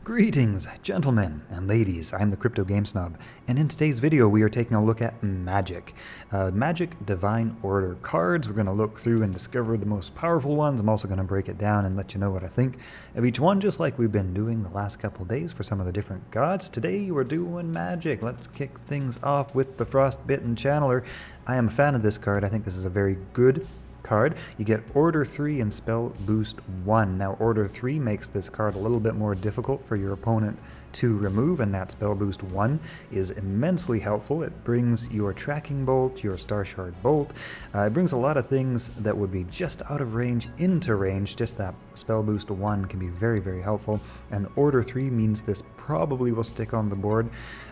Greetings, gentlemen and ladies. I'm the Crypto Game Snob, and in today's video we are taking a look at Magic. Magic Divine Order cards. We're going to look through and discover the most powerful ones. I'm also going to break it down and let you know what I think of each one, just like we've been doing the last couple of days for some of the different gods. Today we're doing Magic. Let's kick things off with the Frostbitten Channeler. I am a fan of this card. I think this is a very good card. You get Order 3 and Spell Boost 1. Now Order 3 makes this card a little bit more difficult for your opponent to remove, and that Spell Boost 1 is immensely helpful. It brings your Tracking Bolt, your Star Shard Bolt. It brings a lot of things that would be just out of range into range. Just that Spell Boost 1 can be very, very helpful. And Order 3 means this probably will stick on the board.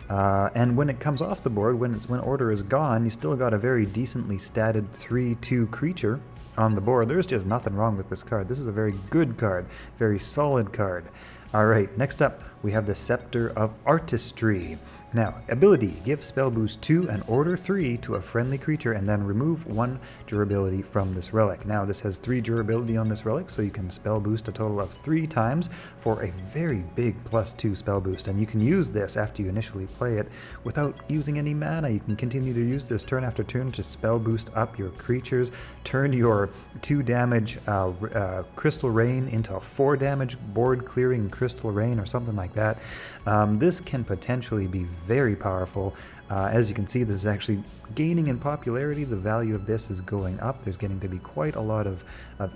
And when it comes off the board, when Order is gone, you still got a very decently statted 3/2 creature on the board. There's just nothing wrong with this card. This is a very good card, very solid card. Alright, next up we have the Scepter of Artistry. Now, ability, give Spell Boost 2 and Order 3 to a friendly creature and then remove 1 durability from this relic. Now this has 3 durability on this relic, so you can Spell Boost a total of 3 times for a very big +2 Spell Boost. And you can use this after you initially play it without using any mana. You can continue to use this turn after turn to Spell Boost up your creatures, turn your 2 damage Crystal Rain into a 4 damage board clearing Crystal Rain or something like that. This can potentially be very powerful. As you can see, this is actually gaining in popularity. The value of this is going up. There's getting to be quite a lot of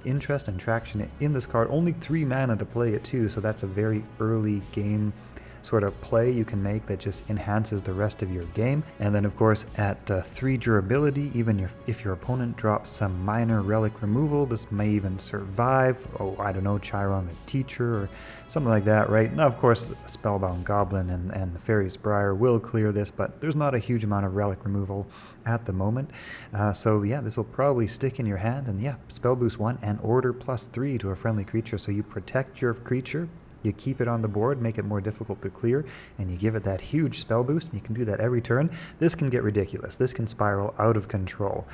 interest and traction in this card. Only 3 mana to play it too, so that's a very early game sort of play you can make that just enhances the rest of your game. And then of course at 3 durability, even if your opponent drops some minor relic removal, this may even survive. Oh, I don't know, Chiron the Teacher or something like that, right? Now of course Spellbound Goblin and Nefarious Briar will clear this, but there's not a huge amount of relic removal at the moment. So yeah, this will probably stick in your hand. And yeah, Spell Boost 1 and Order +3 to a friendly creature, so you protect your creature, you keep it on the board, make it more difficult to clear, and you give it that huge spell boost, and you can do that every turn. This can get ridiculous. This can spiral out of control,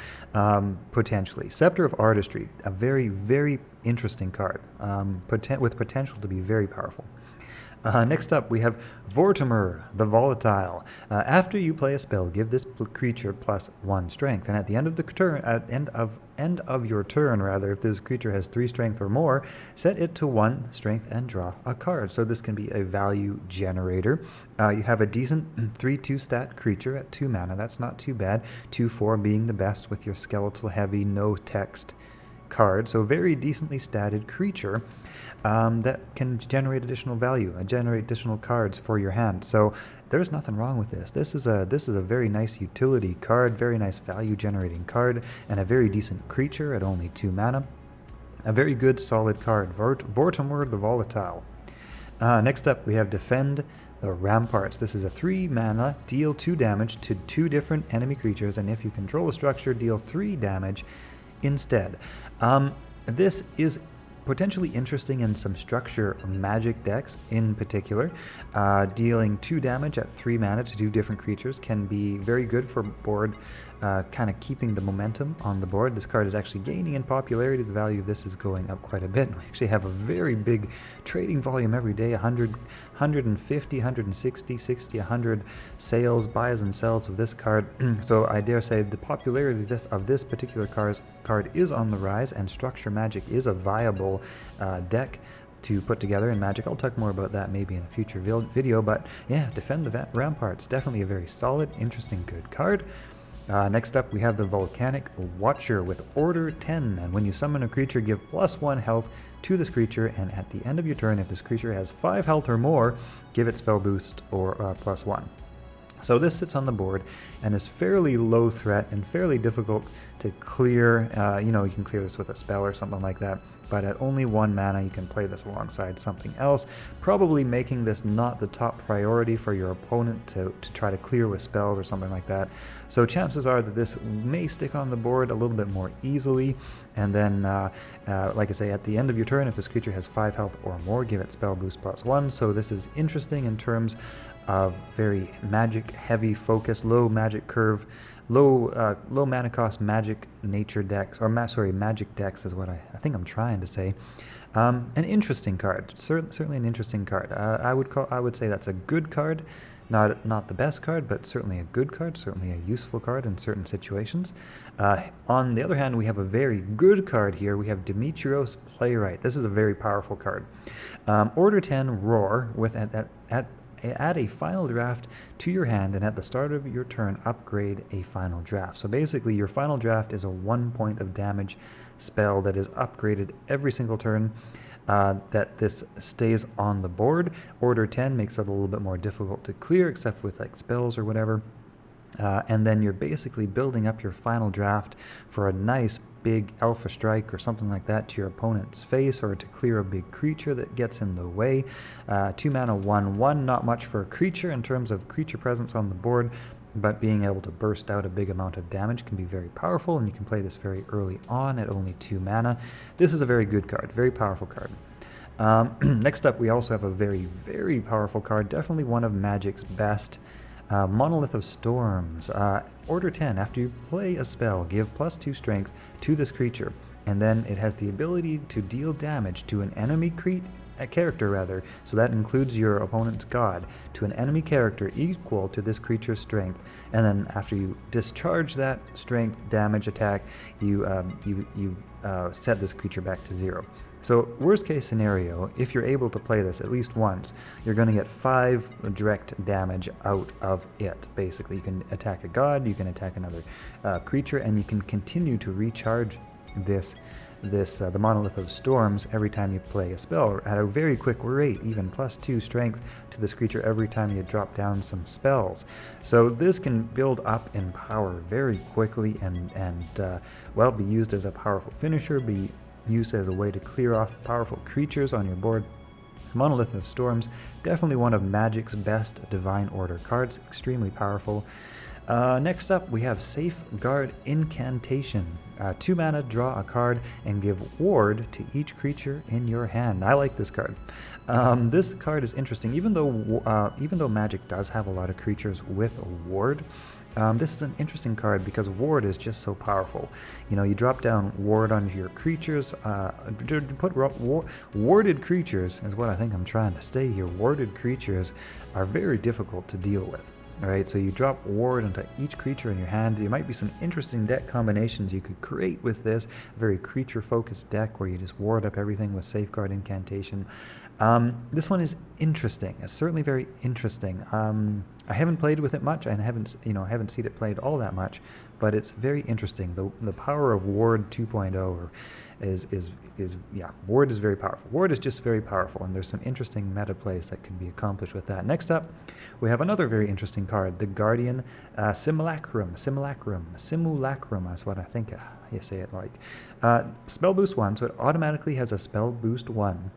potentially. Scepter of Artistry, a very, very interesting card, with potential to be very powerful. Next up, we have Vortimer, the Volatile. After you play a spell, give this creature +1 strength, and at the end of the turn, end of your turn, if this creature has 3 strength or more, set it to 1 strength and draw a card. So this can be a value generator. You have a decent 3/2 stat creature at 2 mana. That's not too bad. 2/4 being the best with your skeletal heavy, no text card. So very decently statted creature that can generate additional value and generate additional cards for your hand. So there's nothing wrong with this. This is a very nice utility card, very nice value generating card, and a very decent creature at only 2 mana. A very good solid card, Vortimer the Volatile. Next up we have Defend the Ramparts. This is a 3 mana, deal 2 damage to 2 different enemy creatures, and if you control a structure, deal 3 damage instead. This is potentially interesting in some structure magic decks in particular. Dealing 2 damage at 3 mana to 2 different creatures can be very good for board, kind of keeping the momentum on the board. This card is actually gaining in popularity. The value of this is going up quite a bit. We actually have a very big trading volume every day, 150, 160, 60, 100 sales, buys and sells of this card. So I dare say the popularity of this particular card is on the rise, and structure magic is a viable deck to put together in Magic. I'll talk more about that maybe in a future video, but yeah, Defend the Ramparts, definitely a very solid, interesting, good card. Next up we have the Volcanic Watcher with Order 10, and when you summon a creature, give +1 health to this creature, and at the end of your turn, if this creature has 5 health or more, give it Spell Boost or +1. So this sits on the board and is fairly low threat and fairly difficult to clear. You can clear this with a spell or something like that, but at only 1 mana you can play this alongside something else, probably making this not the top priority for your opponent to try to clear with spells or something like that. So chances are that this may stick on the board a little bit more easily, and then like I say, at the end of your turn, if this creature has 5 health or more, give it Spell Boost +1. So this is interesting in terms of very magic heavy focus, low magic curve, low mana cost magic nature decks, or magic decks is what I think I'm trying to say. An interesting card, certainly an interesting card. I would say that's a good card, not the best card, but certainly a good card, certainly a useful card in certain situations. On the other hand, we have a very good card here. We have Demetrios Playwright. This is a very powerful card. Order 10 Roar with add a final draft to your hand, and at the start of your turn, upgrade a final draft. So basically, your final draft is a 1 point of damage spell that is upgraded every single turn that this stays on the board. Order 10 makes it a little bit more difficult to clear, except with like spells or whatever. And then you're basically building up your final draft for a nice big alpha strike or something like that to your opponent's face, or to clear a big creature that gets in the way. 2 mana 1/1, not much for a creature in terms of creature presence on the board, but being able to burst out a big amount of damage can be very powerful, and you can play this very early on at only 2 mana. This is a very good card, very powerful card. Next up, we also have a very, very powerful card, definitely one of Magic's best. Monolith of Storms. Order 10, after you play a spell, give +2 strength to this creature, and then it has the ability to deal damage to an enemy character, so that includes your opponent's god, to an enemy character equal to this creature's strength. And then after you discharge that strength damage attack, you set this creature back to 0. So worst case scenario, if you're able to play this at least once, you're going to get 5 direct damage out of it. Basically, you can attack a god, you can attack another creature, and you can continue to recharge the Monolith of Storms every time you play a spell at a very quick rate, even +2 strength to this creature every time you drop down some spells. So this can build up in power very quickly and well, be used as a powerful finisher, be used as a way to clear off powerful creatures on your board. Monolith of Storms, definitely one of Magic's best Divine Order cards, extremely powerful. Next up, we have Safeguard Incantation. 2 mana, draw a card, and give ward to each creature in your hand. I like this card. This card is interesting, even though Magic does have a lot of creatures with a ward. This is an interesting card because ward is just so powerful. You know, you drop down ward onto your creatures. Warded creatures is what I think I'm trying to say here. Warded creatures are very difficult to deal with. Alright, so you drop ward into each creature in your hand. There might be some interesting deck combinations you could create with this. A very creature-focused deck where you just ward up everything with Safeguard Incantation. This one is interesting. It's certainly very interesting. I haven't played with it much, and I haven't seen it played all that much, but it's very interesting. The power of Ward 2.0 Ward is very powerful. Ward is just very powerful, and there's some interesting meta plays that can be accomplished with that. Next up, we have another very interesting card, the Guardian Simulacrum. Simulacrum is what I think you say it like. Spell boost 1, so it automatically has a spell boost 1.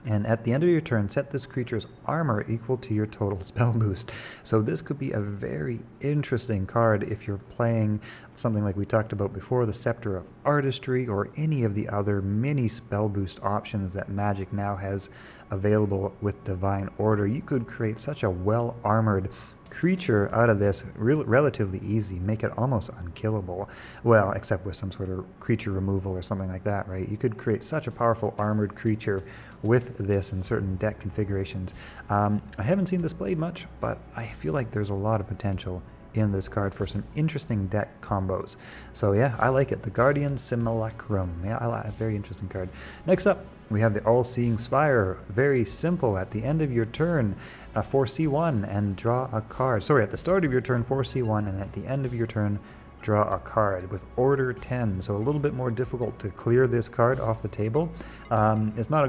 And at the end of your turn, set this creature's armor equal to your total spell boost. So this could be a very interesting card if you're playing something like we talked about before, the Scepter of Artistry, or any of the other mini spell boost options that Magic now has available with Divine Order. You could create such a well-armored creature out of this relatively easy, make it almost unkillable. Well, except with some sort of creature removal or something like that, right? You could create such a powerful armored creature with this in certain deck configurations. I haven't seen this played much, but I feel like there's a lot of potential in this card for some interesting deck combos. So yeah, I like it. The Guardian Simulacrum. Yeah, I like a very interesting card. Next up, we have the All-Seeing Spire. Very simple. At the end of your turn, 4C1 and draw a card. Sorry, at the start of your turn, 4C1, and at the end of your turn, draw a card with Order 10. So a little bit more difficult to clear this card off the table. It has not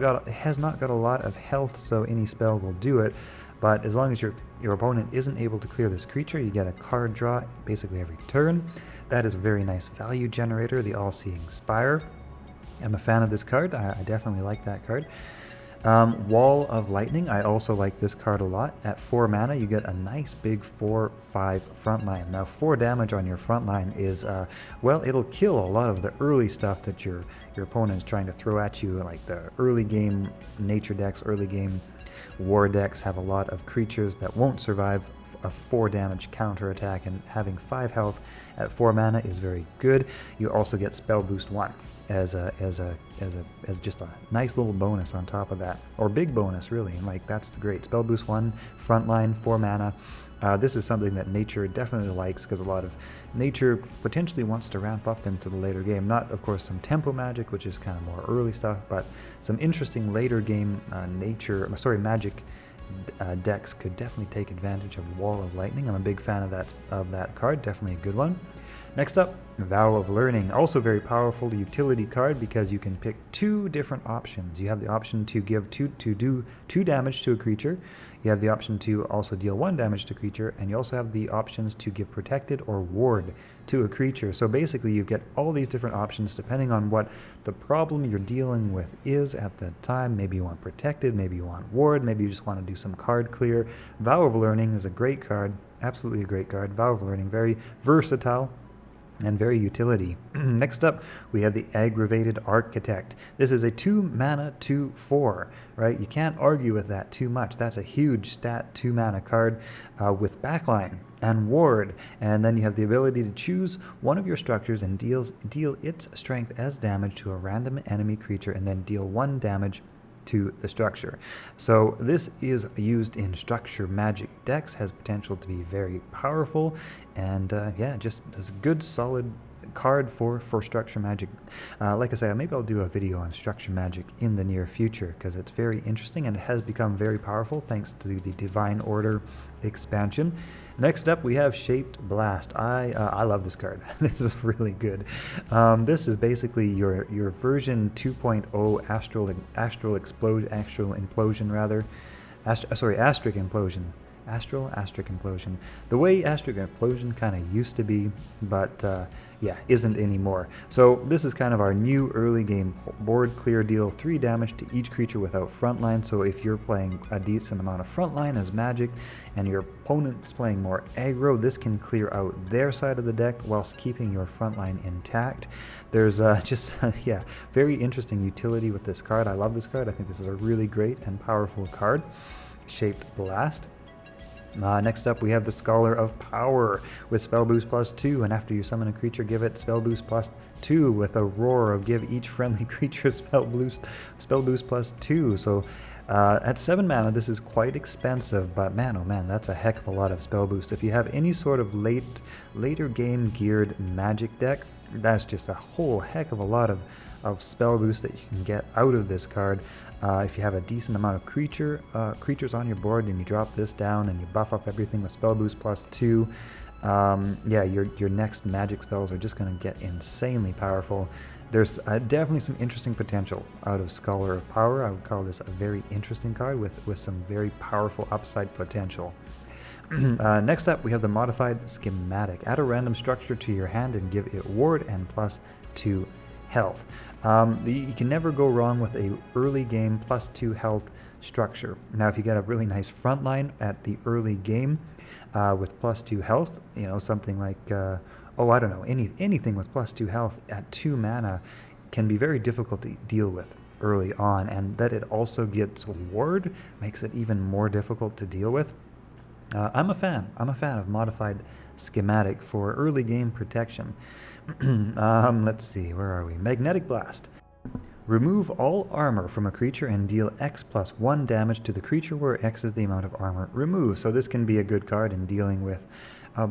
got a lot of health, so any spell will do it. But as long as your opponent isn't able to clear this creature, you get a card draw basically every turn. That is a very nice value generator, the All-Seeing Spire. I'm a fan of this card. I definitely like that card. Wall of Lightning. I also like this card a lot. At 4 mana, you get a nice big 4/5 frontline. Now, 4 damage on your frontline is, well, it'll kill a lot of the early stuff that your opponent is trying to throw at you, like the early game nature decks, early game war decks have a lot of creatures that won't survive a 4 damage counter attack, and having 5 health at 4 mana is very good. You also get Spell Boost 1 as just a nice little bonus on top of that, or big bonus really. And like, that's the great Spell Boost 1, frontline, 4 mana. This is something that nature definitely likes, because a lot of nature potentially wants to ramp up into the later game. Not, of course, some tempo magic, which is kind of more early stuff, but some interesting later game magic decks could definitely take advantage of Wall of Lightning. I'm a big fan of that card, definitely a good one. Next up, Vow of Learning, also very powerful utility card, because you can pick 2 different options. You have the option to do 2 damage to a creature. You have the option to also deal 1 damage to a creature, and you also have the options to give Protected or Ward to a creature. So basically you get all these different options depending on what the problem you're dealing with is at the time. Maybe you want Protected, maybe you want Ward, maybe you just want to do some card clear. Vow of Learning is a great card, absolutely a great card. Vow of Learning, very versatile and very utility. Next up, we have the Aggravated Architect. This is a 2 mana 2/4, right? You can't argue with that too much. That's a huge stat 2 mana card with backline and ward, and then you have the ability to choose one of your structures and deal its strength as damage to a random enemy creature, and then deal 1 damage to the structure. So this is used in structure magic decks, has potential to be very powerful, and yeah, just as a good solid card for structure magic. Like I say, maybe I'll do a video on structure magic in the near future, because it's very interesting and it has become very powerful thanks to the Divine Order expansion. Next up, we have Shaped Blast. I love this card. This is really good. This is basically your version 2.0 Astral Astric Implosion. The way Astric Implosion kind of used to be, but yeah, isn't anymore. So this is kind of our new early game board clear deal, 3 damage to each creature without frontline. So if you're playing a decent amount of frontline as magic and your opponent is playing more aggro, this can clear out their side of the deck whilst keeping your frontline intact. There's yeah, very interesting utility with this card. I love this card. I think this is a really great and powerful card. Shaped Blast. Next up, we have the Scholar of Power with Spell Boost +2, and after you summon a creature, give it Spell Boost +2 with a roar of give each friendly creature Spell Boost +2. So at 7 mana, this is quite expensive, but man, oh man, that's a heck of a lot of Spell Boost. If you have any sort of later game geared magic deck, that's just a whole heck of a lot of Spell Boost that you can get out of this card. If you have a decent amount of creatures on your board and you drop this down and you buff up everything with Spell Boost +2, yeah, your next magic spells are just going to get insanely powerful. There's definitely some interesting potential out of Scholar of Power. I would call this a very interesting card with some very powerful upside potential. Next up, we have the Modified Schematic. Add a random structure to your hand and give it Ward and +2 health. You can never go wrong with a early game +2 health structure. Now, if you get a really nice front line at the early game with +2 health, you know, something like, oh, I don't know, anything with +2 health at 2 mana can be very difficult to deal with early on, and that it also gets Ward makes it even more difficult to deal with. I'm a fan of Modified Schematic for early game protection. Let's see, where are we? Magnetic Blast. Remove all armor from a creature and deal X +1 damage to the creature, where X is the amount of armor removed. So this can be a good card in dealing with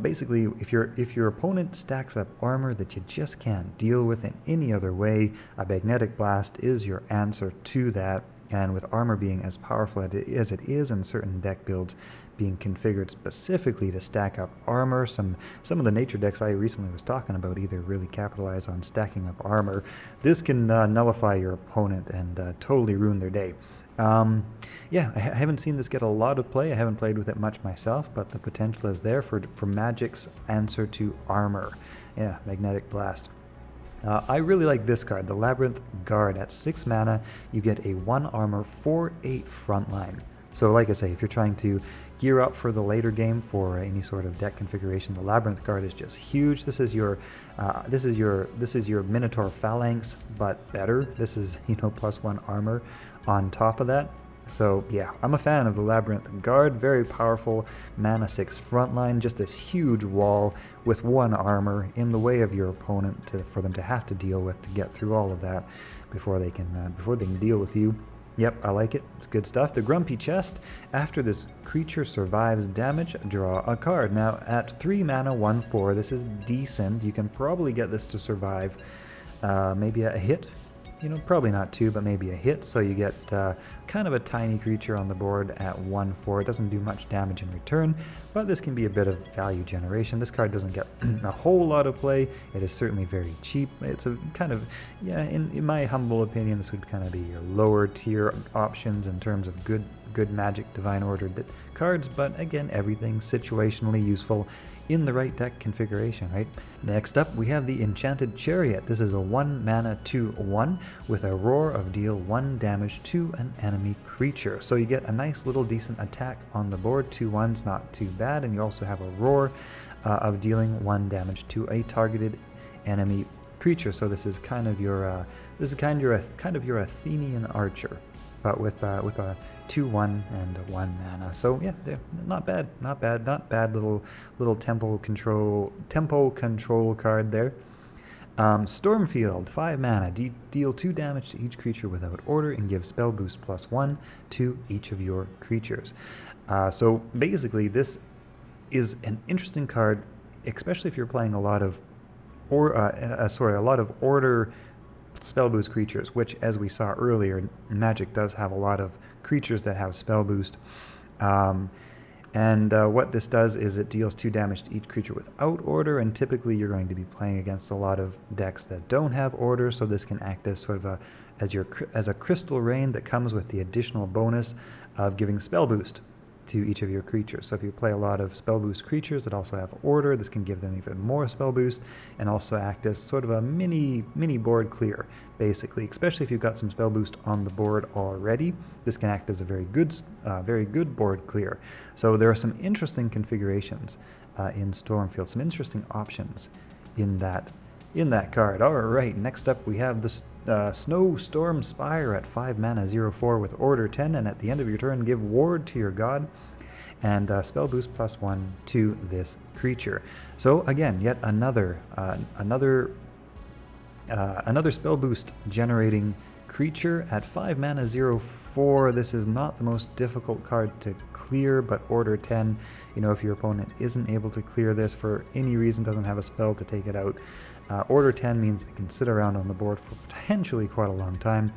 basically if your opponent stacks up armor that you just can't deal with in any other way, a Magnetic Blast is your answer to that. And with armor being as powerful as it is in certain deck builds, being configured specifically to stack up armor, some of the nature decks I recently was talking about either really capitalize on stacking up armor. This can nullify your opponent and totally ruin their day. Yeah, I haven't seen this get a lot of play. I haven't played with it much myself, but the potential is there for Magic's answer to armor. Yeah, Magnetic Blast. I really like this card, the Labyrinth Guard. At 6 mana, you get a 1 armor 4/8 frontline. So like I say, if you're trying to gear up for the later game for any sort of deck configuration, the Labyrinth Guard is just huge. This is your Minotaur Phalanx, but better. This is, you know, +1 armor on top of that. So yeah, I'm a fan of the Labyrinth Guard, very powerful mana 6 frontline, just this huge wall with 1 armor in the way of your opponent for them to have to deal with to get through all of that before they can deal with you. Yep, I like it. It's good stuff. The Grumpy Chest. After this creature survives damage, draw a card. Now, at 3 mana, 1/4, this is decent. You can probably get this to survive maybe a hit. You know, probably not 2, but maybe a hit. So you get kind of a tiny creature on the board at 1/4. It doesn't do much damage in return, but this can be a bit of value generation. This card doesn't get a whole lot of play. It is certainly very cheap. It's a kind of, yeah, in my humble opinion, this would kind of be your lower tier options in terms of good Magic Divine Order cards, but again, everything situationally useful in the right deck configuration, right? Next up, we have the Enchanted Chariot. This is a 1 mana 2/1 with a roar of deal 1 damage to an enemy creature. So you get a nice little decent attack on the board. 2/1's not too bad, and you also have a roar of dealing 1 damage to a targeted enemy creature. So this is kind of your Athenian archer, but with a 2/1 and 1 mana. So yeah, not bad. Little tempo control card there. Stormfield, 5 mana, deal 2 damage to each creature without order and give spell boost +1 to each of your creatures. So basically, this is an interesting card, especially if you're playing a lot of order spell boost creatures, which, as we saw earlier, Magic does have a lot of creatures that have spell boost. What this does is it deals 2 damage to each creature without order, and typically you're going to be playing against a lot of decks that don't have order, so this can act as sort of as a crystal rain that comes with the additional bonus of giving spell boost to each of your creatures. So if you play a lot of spell boost creatures that also have order, this can give them even more spell boost and also act as sort of a mini board clear, basically. Especially if you've got some spell boost on the board already, this can act as a very good board clear. So there are some interesting configurations in Stormfield, some interesting options in that card. All right, next up we have the Snowstorm Spire at 5 mana 0/4 with order 10, and at the end of your turn give ward to your god and spell boost +1 to this creature. So again, yet another spell boost generating creature at 5 mana 0/4. This is not the most difficult card to clear, but order 10, you know, if your opponent isn't able to clear this for any reason, doesn't have a spell to take it out, order 10 means it can sit around on the board for potentially quite a long time.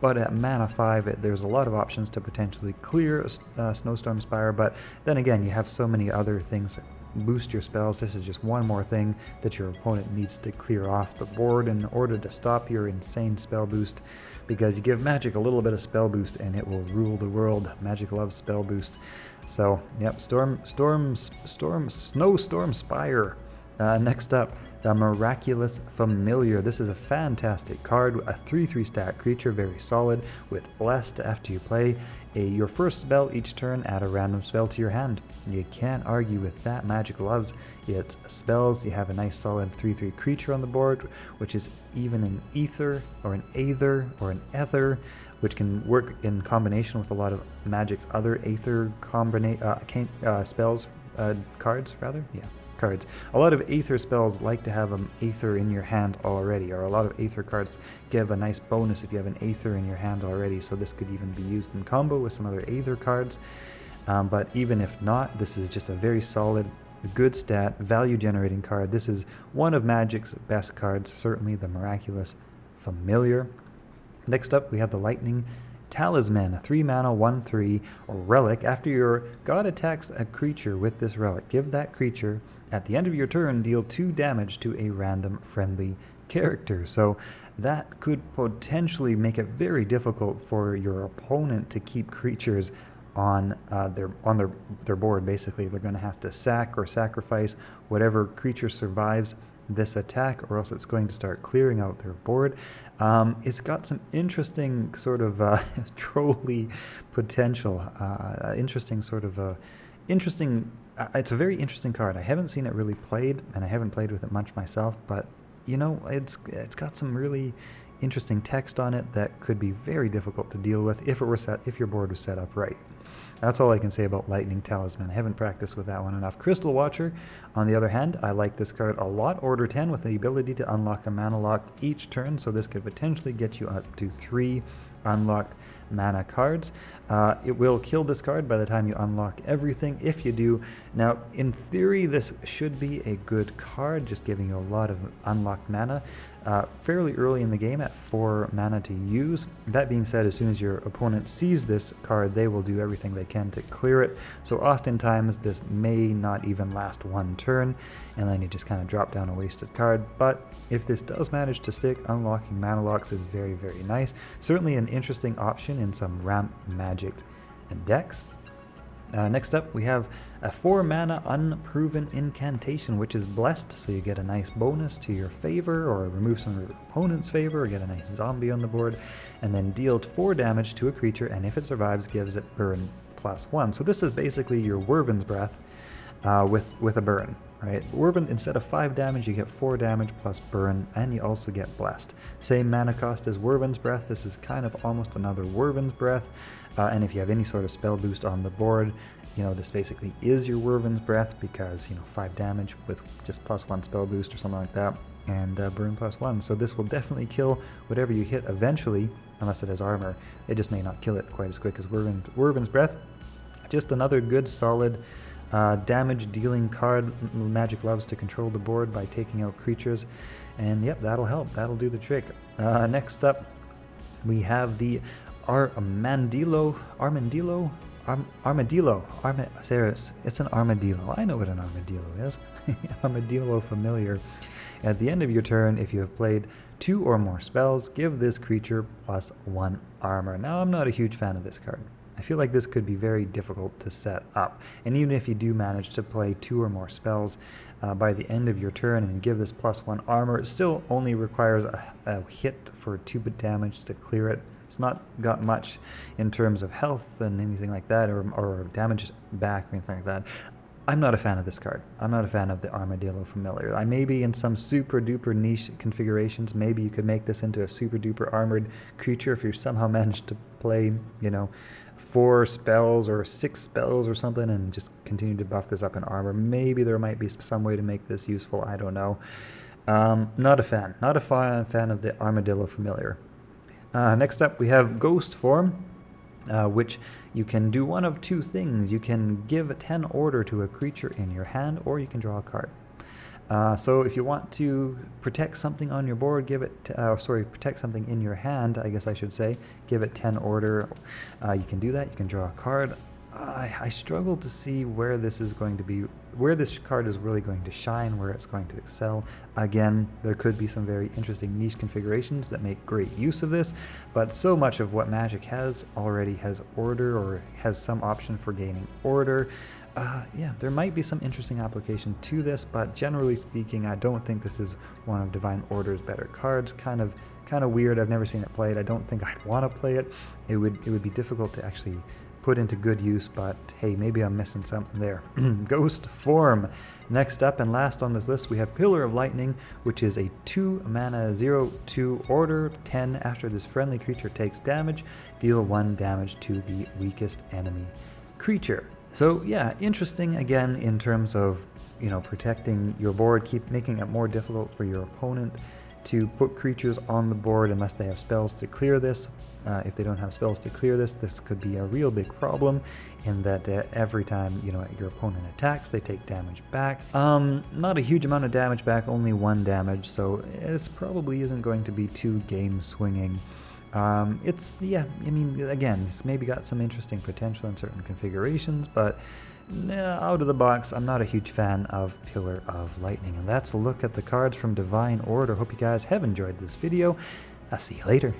But at mana 5, there's a lot of options to potentially clear Snowstorm Spire, but then again, you have so many other things that boost your spells. This is just one more thing that your opponent needs to clear off the board in order to stop your insane spell boost, because you give Magic a little bit of spell boost and it will rule the world. Magic loves spell boost. So, yep, Snowstorm Spire. Next up, the Miraculous Familiar. This is a fantastic card, a 3/3 stat creature, very solid, with Blessed. After you play your first spell each turn, add a random spell to your hand. You can't argue with that. Magic loves its spells. You have a nice solid 3/3 creature on the board, which is even an Ether, or an Aether, or an Ether, which can work in combination with a lot of Magic's other Aether spells, cards. A lot of Aether spells like to have an Aether in your hand already, or a lot of Aether cards give a nice bonus if you have an Aether in your hand already, so this could even be used in combo with some other Aether cards. But even if not, this is just a very solid, good stat, value generating card. This is one of Magic's best cards, certainly the Miraculous Familiar. Next up, we have the Lightning Talisman, a 3 mana 1/3 relic. After your god attacks a creature with this relic, give that creature, at the end of your turn, deal 2 damage to a random friendly character. So that could potentially make it very difficult for your opponent to keep creatures on their board. Basically, they're going to have to sack or sacrifice whatever creature survives this attack, or else it's going to start clearing out their board. It's got some interesting sort of trolly potential. It's a very interesting card. I haven't seen it really played, and I haven't played with it much myself, but you know, it's got some really interesting text on it that could be very difficult to deal with if your board was set up right. That's all I can say about Lightning Talisman. I haven't practiced with that one enough. Crystal Watcher, on the other hand, I like this card a lot. Order 10 with the ability to unlock a mana lock each turn, so this could potentially get you up to 3 unlocked mana cards. It will kill this card by the time you unlock everything, if you do. Now, in theory, this should be a good card, just giving you a lot of unlocked mana fairly early in the game at 4 mana to use. That being said, as soon as your opponent sees this card, they will do everything they can to clear it. So oftentimes this may not even last 1 turn, and then you just kind of drop down a wasted card. But if this does manage to stick, unlocking mana locks is very, very nice. Certainly an interesting option in some ramp magic decks. Next up, we have a 4 mana unproven incantation, which is blessed, so you get a nice bonus to your favor, or remove some of your opponent's favor, or get a nice zombie on the board, and then deal 4 damage to a creature, and if it survives, gives it burn +1. So this is basically your Wyvern's Breath with a burn, right? Wyvern, instead of 5 damage, you get 4 damage plus burn, and you also get blessed. Same mana cost as Wyvern's Breath. This is kind of almost another Wyvern's Breath. And if you have any sort of spell boost on the board, you know, this basically is your Wyvern's Breath, because, you know, 5 damage with just +1 spell boost or something like that, and burn +1. So this will definitely kill whatever you hit eventually, unless it has armor. It just may not kill it quite as quick as Wyvern's Breath. Just another good, solid damage dealing card. Magic loves to control the board by taking out creatures, and yep, that'll help. That'll do the trick. Next up, we have the Armadillo. It's an armadillo. I know what an armadillo is. Armadillo Familiar. At the end of your turn, if you have played 2 or more spells, give this creature +1 armor. Now, I'm not a huge fan of this card. I feel like this could be very difficult to set up. And even if you do manage to play 2 or more spells by the end of your turn and give this +1 armor, it still only requires a hit for 2 damage to clear it. It's not got much in terms of health and anything like that, or damage back or anything like that. I'm not a fan of this card. I'm not a fan of the Armadillo Familiar. I maybe in some super duper niche configurations, maybe you could make this into a super duper armored creature if you somehow managed to play, you know, 4 spells or 6 spells or something and just continue to buff this up in armor. Maybe there might be some way to make this useful. I don't know. Not a fan. Not a fan of the Armadillo Familiar. Next up, we have Ghost Form, which you can do one of 2 things. You can give a 10 order to a creature in your hand, or you can draw a card. So if you want to protect something on your board, protect something in your hand, I guess I should say, give it 10 order. You can do that. You can draw a card. I struggle to see where this is going to be, where this card is really going to shine, where it's going to excel. Again, there could be some very interesting niche configurations that make great use of this, but so much of what Magic has already has order, or has some option for gaining order. Yeah, there might be some interesting application to this, but generally speaking, I don't think this is one of Divine Order's better cards. Kind of weird. I've never seen it played. I don't think I'd want to play it. It would be difficult to actually put into good use, but hey, maybe I'm missing something there. Ghost Form. Next up and last on this list, we have Pillar of Lightning, which is a 2 mana 0/2 order 10. After this friendly creature takes damage, deal 1 damage to the weakest enemy creature. So yeah, interesting again in terms of, you know, protecting your board, making it more difficult for your opponent to put creatures on the board unless they have spells to clear this. If they don't have spells to clear this, this could be a real big problem in that every time, you know, your opponent attacks, they take damage back. Not a huge amount of damage back, only 1 damage, so this probably isn't going to be too game swinging. Yeah, I mean, again, it's maybe got some interesting potential in certain configurations, but out of the box, I'm not a huge fan of Pillar of Lightning. And that's a look at the cards from Divine Order. Hope you guys have enjoyed this video. I'll see you later.